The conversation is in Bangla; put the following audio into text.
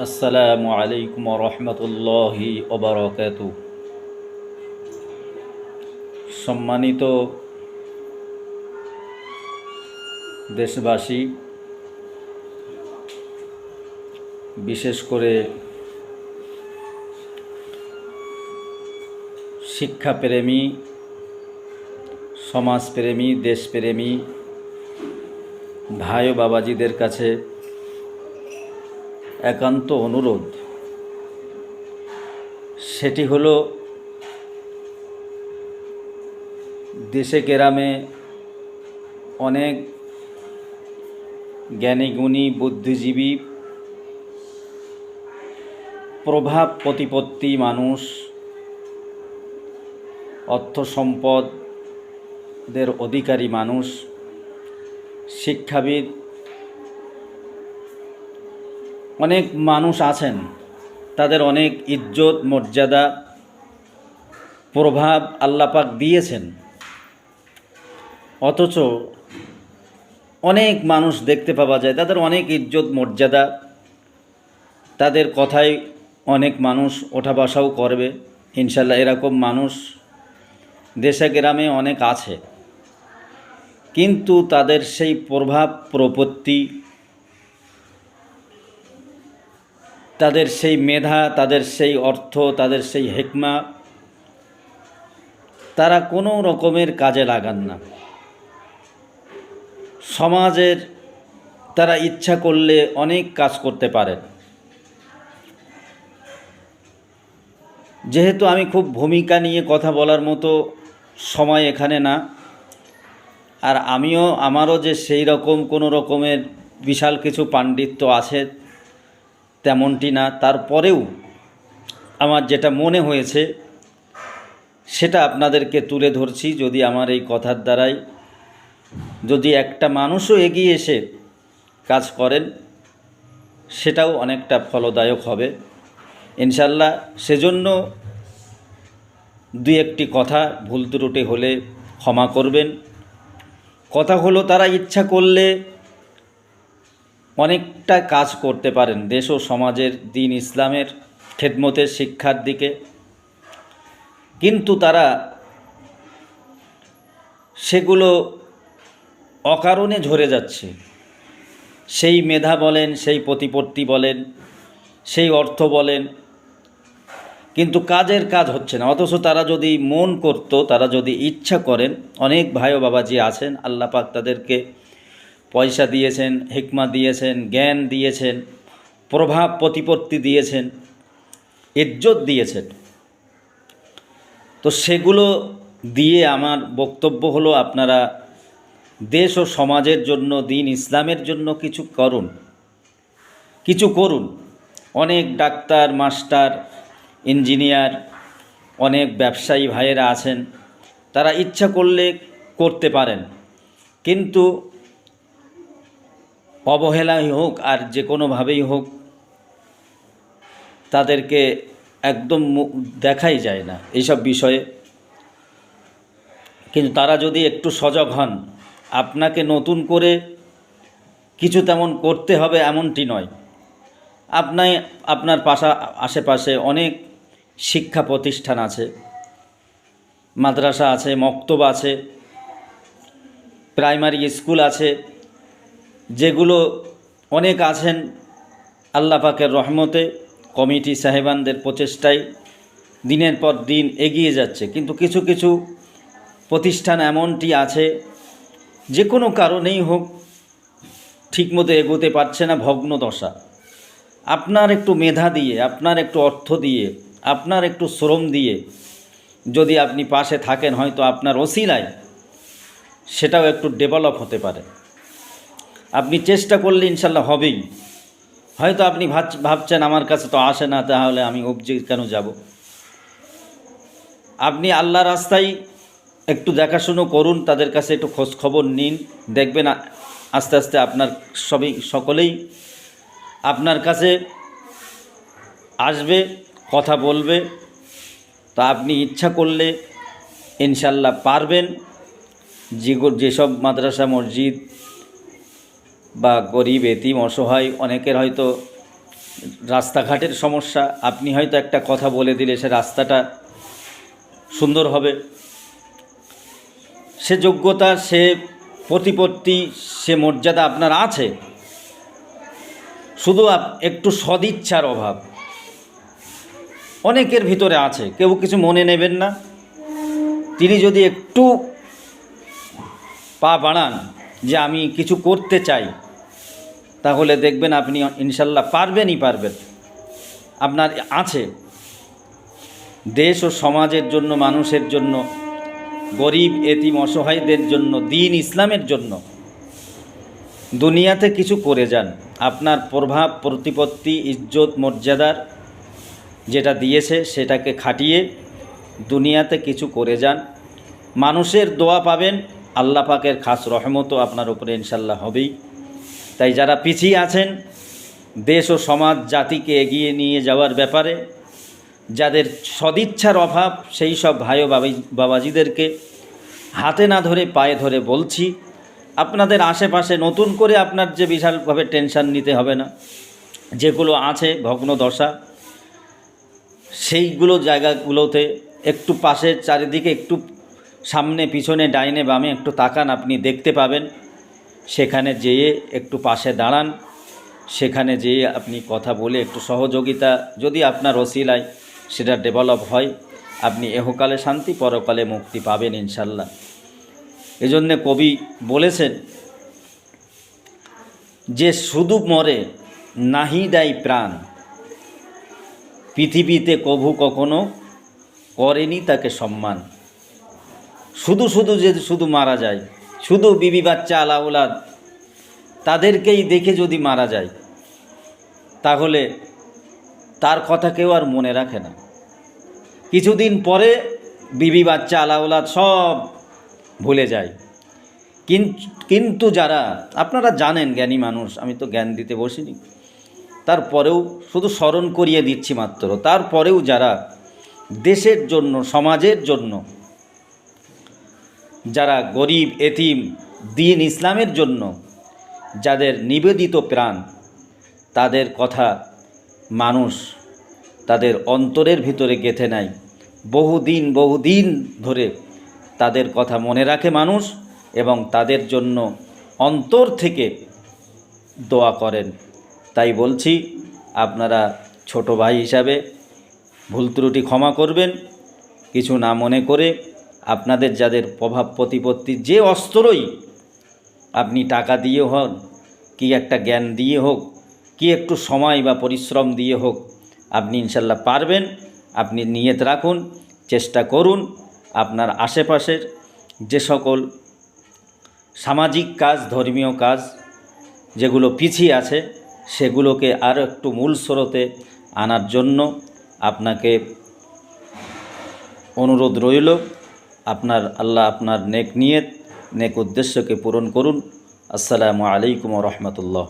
আসসালামু আলাইকুম রহমতুল্লাহি ওবরাকাতু। সম্মানিত দেশবাসী, বিশেষ করে শিক্ষাপ্রেমী, সমাজপ্রেমী, দেশপ্রেমী ভাই ও বাবাজিদের কাছে একান্ত অনুরোধ, সেটি হলো দেশে গ্রামে অনেক জ্ঞানীগুণী বুদ্ধিজীবী প্রভাব প্রতিপত্তি মানুষ, অর্থ সম্পদের অধিকারী মানুষ, শিক্ষাবিদ অনেক মানুষ আছেন। তাদের অনেক ইজ্জত মর্যাদা প্রভাব আল্লাহ পাক দিয়েছেন, অথচ অনেক মানুষ দেখতে পাওয়া যায় তাদের অনেক ইজ্জত মর্যাদা, তাদের কথায় অনেক মানুষ ওঠা বসাও করবে। ইনশাল্লাহ এরকম মানুষ দেশে গ্রামে অনেক আছে, কিন্তু তাদের সেই প্রভাব প্রপত্তি, তাদের সেই মেধা, তাদের সেই অর্থ, তাদের সেই হিকমা তারা কোনো রকমের কাজে লাগান না। সমাজের তারা ইচ্ছা করলে অনেক কাজ করতে পারেন। যেহেতু আমি খুব ভূমিকা নিয়ে কথা বলার মতো সময় এখানে না, আর আমারও যে সেই রকম কোনো রকমের বিশাল কিছু পাণ্ডিত্য আছে তেমনটি না, তারপরেও আমার যেটা মনে হয়েছে সেটা আপনাদেরকে তুলে ধরছি। যদি আমার এই কথার দ্বারাই যদি একটা মানুষও এগিয়ে এসে কাজ করেন, সেটাও অনেকটা ফলদায়ক হবে ইনশাল্লাহ। সেজন্য দুই একটি কথা ভুল ত্রুটি হলে ক্ষমা করবেন। কথা হলো, তারা ইচ্ছা করলে অনেকটা কাজ করতে পারেন দেশ ও সমাজের, দিন ইসলামের খেদমতের, শিক্ষার দিকে, কিন্তু তারা সেগুলো অকারণে ঝরে যাচ্ছে। সেই মেধা বলেন, সেই প্রতিপত্তি বলেন, সেই অর্থ বলেন, কিন্তু কাজের কাজ হচ্ছে না। অথচ তারা যদি মন করত, তারা যদি ইচ্ছা করেন, অনেক ভাই ও বাবাজি আছেন আল্লাহ পাক তাদেরকে পয়সা দিয়েছেন, হিকমা দিয়েছেন, জ্ঞান দিয়েছেন, প্রভাব প্রতিপত্তি দিয়েছেন, ইজ্জত দিয়েছেন। তো সেগুলো দিয়ে আমার বক্তব্য হলো, আপনারা দেশ ও সমাজের জন্য, দিন ইসলামের জন্য কিছু করুন। অনেক ডাক্তার, মাস্টার, ইঞ্জিনিয়ার, অনেক ব্যবসায়ী ভাইয়েরা আছেন, তারা ইচ্ছা করলে করতে পারেন, কিন্তু অবহেলাই হোক আর যে কোনোভাবেই হোক তাদেরকে একদম দেখাই যায় না এইসব বিষয়ে। কিন্তু তারা যদি একটু সজাগ হন, আপনাকে নতুন করে কিছু তেমন করতে হবে এমনটি নয়। আপনার আশেপাশে অনেক শিক্ষা প্রতিষ্ঠান আছে, মাদ্রাসা আছে, মক্তব আছে, প্রাইমারি স্কুল আছে, যেগুলো অনেক আছেন আল্লাহ পাকের রহমতে, কমিটি সাহেবানদের প্রচেষ্টায় দিনের পর দিন এগিয়ে যাচ্ছে। কিন্তু কিছু কিছু প্রতিষ্ঠান এমনটি আছে যে কোনো কারণেই হোক ঠিকমতো এগোতে পারছে না, ভগ্ন দশা। আপনার একটু মেধা দিয়ে, আপনার একটু অর্থ দিয়ে, আপনার একটু শ্রম দিয়ে যদি আপনি পাশে থাকেন, হয়তো আপনার ওসিলায় সেটাও একটু ডেভেলপ হতে পারে। আপনি চেষ্টা করলে ইনশাল্লাহ হবেই। হয়তো আপনি ভাবছেন আমার কাছে তো আসে না, তাহলে আমি অবজি কেন যাব? আপনি আল্লাহ রাস্তায় একটু দেখাশুনো করুন, তাদের কাছে একটু খোঁজ খবর নিন, দেখবেন আস্তে আস্তে আপনার সকলেই আপনার কাছে আসবে, কথা বলবে। তা আপনি ইচ্ছা করলে ইনশাল্লাহ পারবেন। যেসব মাদ্রাসা, মসজিদ বা গরিব, এতিম, অসহায়, অনেকের হয়তো রাস্তাঘাটের সমস্যা, আপনি হয়তো একটা কথা বলে দিলে সে রাস্তাটা সুন্দর হবে। সে যোগ্যতা, সে প্রতিপত্তি, সে মর্যাদা আপনার আছে, শুধু একটু সদিচ্ছার অভাব অনেকের ভিতরে আছে। কেউ কিছু মনে নেবেন না। তিনি যদি একটু পা বাড়ান যে আমি কিছু করতে চাই, তাহলে দেখবেন আপনি ইনশাল্লাহ পারবেন। আপনার আছে দেশ ও সমাজের জন্য, মানুষের জন্য, গরিব এতিম অসহায়দের জন্য, দ্বীন ইসলামের জন্য দুনিয়াতে কিছু করে যান। আপনার প্রভাব, প্রতিপত্তি, ইজ্জত, মর্যাদার যেটা দিয়েছে সেটাকে খাটিয়ে দুনিয়াতে কিছু করে যান। মানুষের দোয়া পাবেন, আল্লাহ পাকের খাস রহমতও আপনার উপরে ইনশাল্লাহ হবেই। তাই যারা পিছিয়ে আছেন দেশ ও সমাজ জাতিকে এগিয়ে নিয়ে যাওয়ার ব্যাপারে, যাদের সদিচ্ছার অভাব, সেই সব ভাই ও বাবাজিদেরকে হাতে না ধরে পায়ে ধরে বলছি, আপনাদের আশেপাশে নতুন করে আপনার যে বিশালভাবে টেনশন নিতে হবে না। যেগুলো আছে ভগ্ন দশা, সেইগুলো জায়গাগুলোতে একটু পাশে, চারিদিকে একটু সামনে পিছনে ডাইনে বামে একটু তাকান, আপনি দেখতে পাবেন। সেখানে যেয়ে একটু পাশে দাঁড়ান, সেখানে যেয়ে আপনি কথা বলে একটু সহযোগিতা যদি আপনার ওসিলায় সেটা ডেভেলপ হয়, আপনি এহকালে শান্তি, পরকালে মুক্তি পাবেন ইনশাল্লাহ। এজন্যে কবি বলেছেন যে শুধু মরে নাহি দেয় প্রাণ, পৃথিবীতে কভু কখনো করেনি তাকে সম্মান। শুধু মারা যায়, শুধু বিবি বাচ্চা আলাউলাদ তাদেরকেই দেখে যদি মারা যায়, তাহলে তার কথা কেউ আর মনে রাখে না। কিছুদিন পরে বিবি বাচ্চা আলাউলাদ সব ভুলে যায়। কিন্তু যারা, আপনারা জানেন, জ্ঞানী মানুষ, আমি তো জ্ঞান দিতে বসিনি, তারপরেও শুধু স্মরণ করিয়ে দিচ্ছি মাত্র, তারপরেও যারা দেশের জন্য, সমাজের জন্য, যারা গরিব এতিম, দ্বীন ইসলামের জন্য যাদের নিবেদিত প্রাণ, তাদের কথা মানুষ তাদের অন্তরের ভিতরে গেঁথে নেয়। বহুদিন ধরে তাদের কথা মনে রাখে মানুষ, এবং তাদের জন্য অন্তর থেকে দোয়া করেন। তাই বলছি, আপনারা ছোট ভাই হিসাবে ভুল ত্রুটি ক্ষমা করবেন, কিছু না মনে করে। আপনাদের যাদের প্রভাব প্রতিপত্তি, যে অস্ত্রই আপনি টাকা দিয়ে হন, কি একটা জ্ঞান দিয়ে হোক, কি একটু সময় বা পরিশ্রম দিয়ে হোক, আপনি ইনশাল্লাহ পারবেন। আপনি নিয়ত রাখুন, চেষ্টা করুন। আপনার আশেপাশের যে সকল সামাজিক কাজ, ধর্মীয় কাজ যেগুলো পিছিয়ে আছে, সেগুলোকে আরও একটু মূল স্রোতে আনার জন্য আপনাকে অনুরোধ রইল। আল্লাহ আপনার নেক নিয়ত, নেক উদ্দেশ্যকে পূরণ করুন। আসসালামু আলাইকুম ওয়া রাহমাতুল্লাহ।